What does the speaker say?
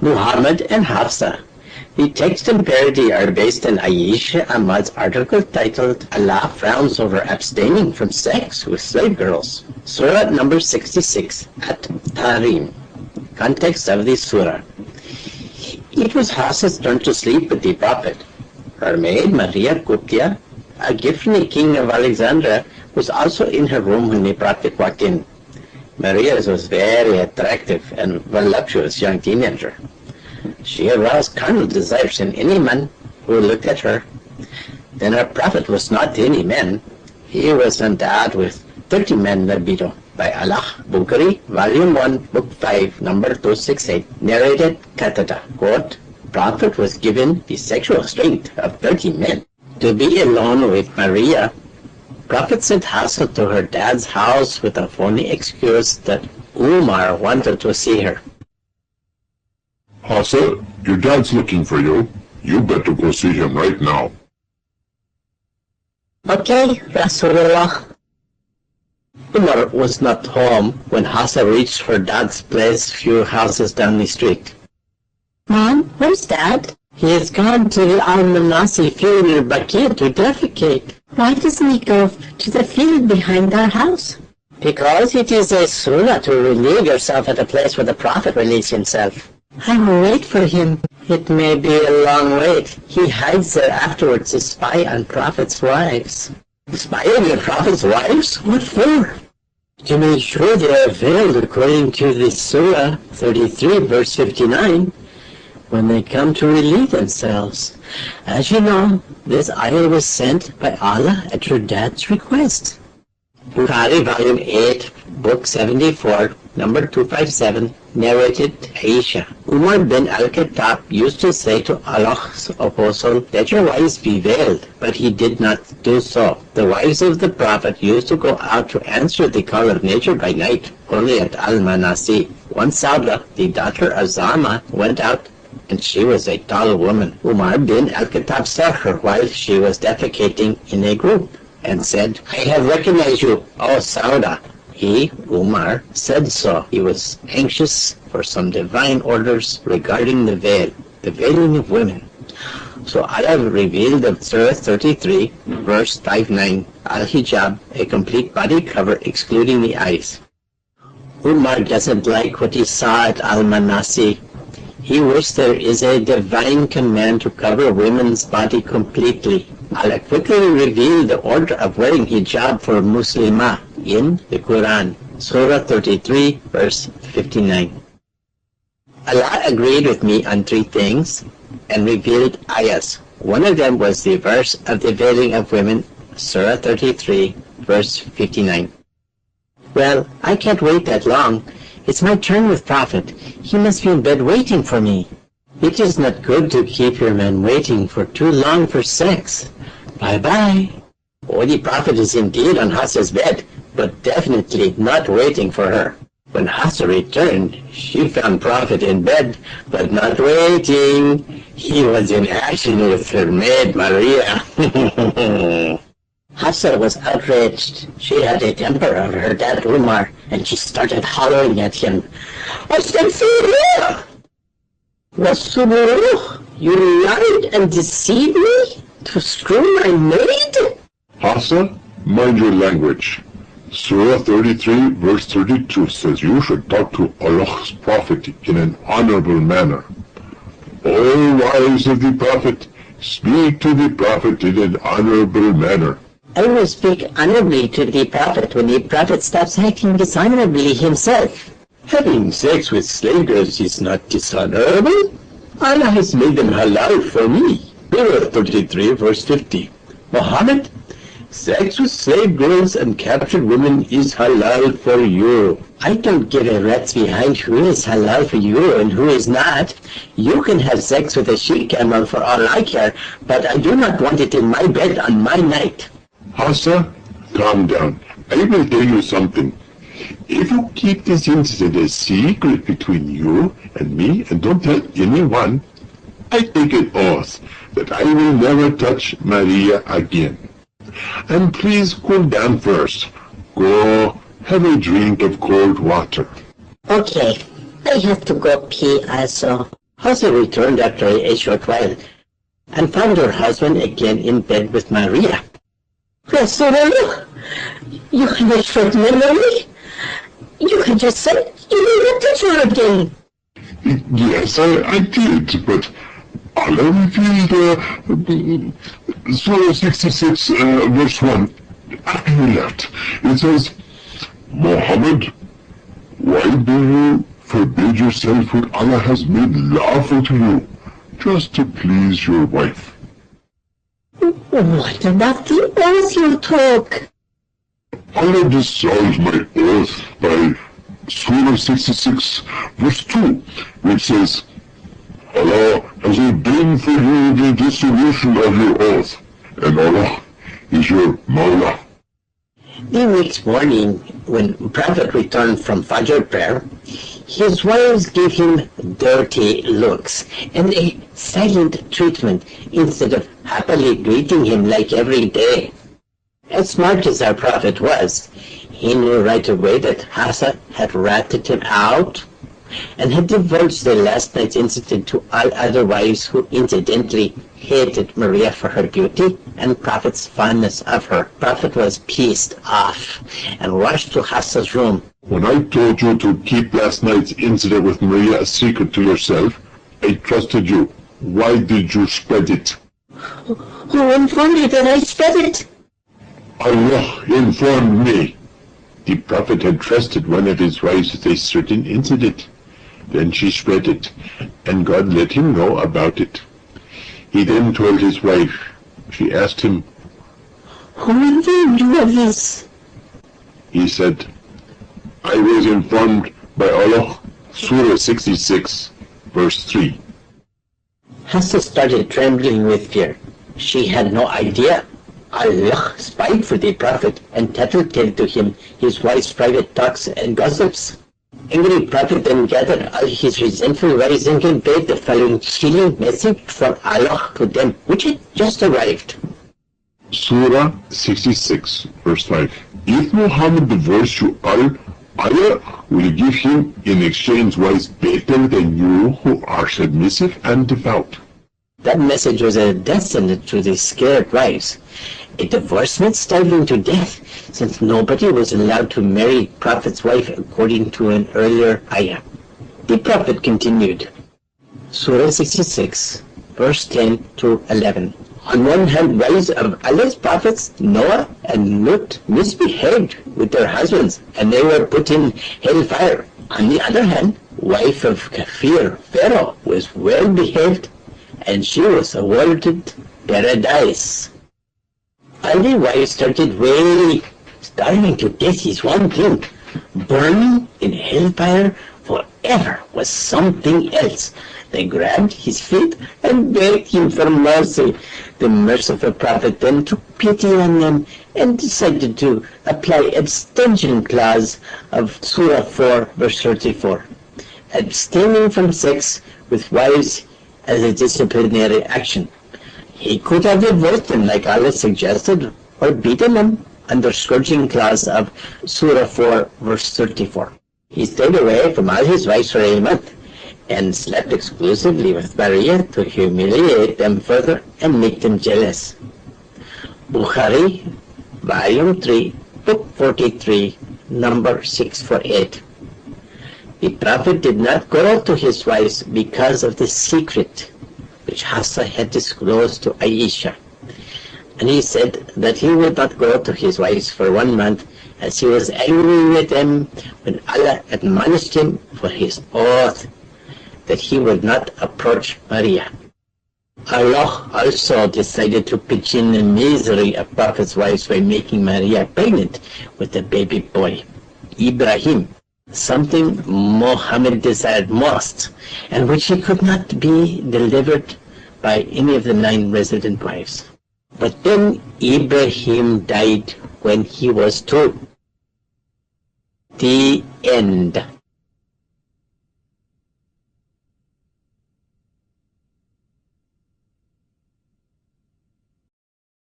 Muhammad and Hafsa. The text and parody are based on Aisha Ahmad's article titled Allah Frowns Over Abstaining from Sex with Slave Girls. Surah number 66 at Tahrim. Context of the Surah. It was Hafsa's turn to sleep with the Prophet. Her maid, Maria Kuptia, a gift from the king of Alexandria, was also in her room when the Prophet walked in. Maria was very attractive and voluptuous young teenager. She aroused carnal desires in any man who looked at her. Then our Prophet was not any man. He was endowed with 30 men libido. By Allah, Bukhari, Volume 1, Book 5, number 268, narrated Qatada, quote, Prophet was given the sexual strength of 30 men. To be alone with Maria, Prophet sent Hafsa to her dad's house with a phony excuse that Umar wanted to see her. Hafsa, your dad's looking for you. You better go see him right now. Okay, Rasulullah. Umar was not home when Hafsa reached her dad's place few houses down the street. Mom, where's Dad? He has gone to the Al-Manasi field near Baqi to defecate. Why doesn't he go to the field behind our house? Because it is a sunnah to relieve yourself at a place where the Prophet relieves himself. I will wait for him. It may be a long wait. He hides there afterwards to spy on Prophet's wives. Spy on the Prophet's wives? What for? To make sure they are veiled according to the Surah 33 verse 59 when they come to relieve themselves. As you know, this ayah was sent by Allah at your dad's request. Bukhari, Volume 8, Book 74, number 257, narrated Aisha. Umar bin al-Khattab used to say to Allah's apostle, let your wives be veiled, but he did not do so. The wives of the Prophet used to go out to answer the call of nature by night, only at Al-Manasi. One Sauda, the daughter of Zama, went out, and she was a tall woman. Umar bin al-Khattab saw her while she was defecating in a group, and said, I have recognized you, O Sauda. He, Umar, said so. He was anxious for some divine orders regarding the veil, the veiling of women. So Allah revealed the Surah 33, verse 59, Al-Hijab, a complete body cover excluding the eyes. Umar doesn't like what he saw at Al-Manasi. He wished there is a divine command to cover women's body completely. Allah quickly revealed the order of wearing hijab for Muslimah in the Quran, Surah 33, verse 59. Allah agreed with me on three things and revealed ayahs. One of them was the verse of the veiling of women, Surah 33, verse 59. Well, I can't wait that long. It's my turn with Prophet. He must be in bed waiting for me. It is not good to keep your man waiting for too long for sex. Bye-bye. Oh, the Prophet is indeed on Hafsa's bed, but definitely not waiting for her. When Hafsa returned, she found Prophet in bed, but not waiting. He was in action with her maid Maria. Hafsa was outraged. She had a temper of her dad Umar, and she started hollering at him. Astaghfirullah! Rasulullah, you lied and deceived me to screw my maid? Hafsa, mind your language. Surah 33 verse 32 says you should talk to Allah's Prophet in an honorable manner. O wives of the Prophet, speak to the Prophet in an honorable manner. I will speak honorably to the Prophet when the Prophet stops acting dishonorably himself. Having sex with slave girls is not dishonorable. Allah has made them halal for me. Surah 33 verse 50. Muhammad, sex with slave girls and captured women is halal for you. I don't give a rat's behind who is halal for you and who is not. You can have sex with a she-camel for all I care, but I do not want it in my bed on my night. Hafsa, calm down. I will tell you something. If you keep this incident a secret between you and me and don't tell anyone, I take an oath that I will never touch Maria again. And please cool down first. Go have a drink of cold water. Okay, I have to go pee also. Hafsa returned after a short while and found her husband again in bed with Maria. Rasulallah, you have a short memory. You had just said you looked at her again. Yes, I did, but Allah revealed Surah 66, verse 1. After you left, it says, Muhammad, why do you forbid yourself what Allah has made lawful to you, just to please your wife? What about the oath you took? Allah dissolves my oath by Surah 66, verse 2, which says, Allah has ordained for you the dissolution of your oath, and Allah is your Mawla. The next morning, when Prophet returned from Fajr prayer, his wives gave him dirty looks and a silent treatment instead of happily greeting him like every day. As smart as our Prophet was, he knew right away that Hafsa had ratted him out and had divulged the last night's incident to all other wives who incidentally hated Maria for her beauty and Prophet's fondness of her. Prophet was pissed off and rushed to Hafsa's room. When I told you to keep last night's incident with Maria a secret to yourself, I trusted you. Why did you spread it? Who informed you that I spread it? Allah informed me. The Prophet had trusted one of his wives with a certain incident. Then she spread it, and God let him know about it. He then told his wife. She asked him, Who informed you of this? He said, I was informed by Allah. Surah 66, verse 3. Hafsa started trembling with fear. She had no idea. Allah spied for the Prophet and tattletale to him his wife's private talks and gossips. Angry Prophet then gathered all his resentful wives and conveyed the following chilling message from Allah to them, which had just arrived. Surah 66, verse 5. If Muhammad divorced you all, Allah will give him in exchange wives better than you who are submissive and devout. That message was a death sentence to the scared wives. A divorce meant starving to death, since nobody was allowed to marry Prophet's wife according to an earlier ayah. The Prophet continued. Surah 66, verse 10 to 11. On one hand, wives of Allah's prophets, Noah and Lut, misbehaved with their husbands, and they were put in hellfire. On the other hand, wife of Kafir, Pharaoh, was well behaved, and she was awarded paradise. All the wives started wailing. Starving to death is one thing. Burning in hellfire forever was something else. They grabbed his feet and begged him for mercy. The merciful Prophet then took pity on them and decided to apply abstention clause of Surah 4, verse 34. Abstaining from sex with wives as a disciplinary action. He could have divorced them like Allah suggested, or beaten them under scourging clause of Surah 4, verse 34. He stayed away from all his wives for a month and slept exclusively with Maria to humiliate them further and make them jealous. Bukhari, Volume 3, Book 43, number 648. The Prophet did not go out to his wives because of the secret which Hafsa had disclosed to Aisha. And he said that he would not go to his wives for 1 month, as he was angry with them when Allah admonished him for his oath that he would not approach Maria. Allah also decided to pitch in the misery of Prophet's wives by making Maria pregnant with a baby boy, Ibrahim, something Muhammad desired most, and which he could not be delivered by any of the 9 resident wives. But then Ibrahim died when he was 2. The end.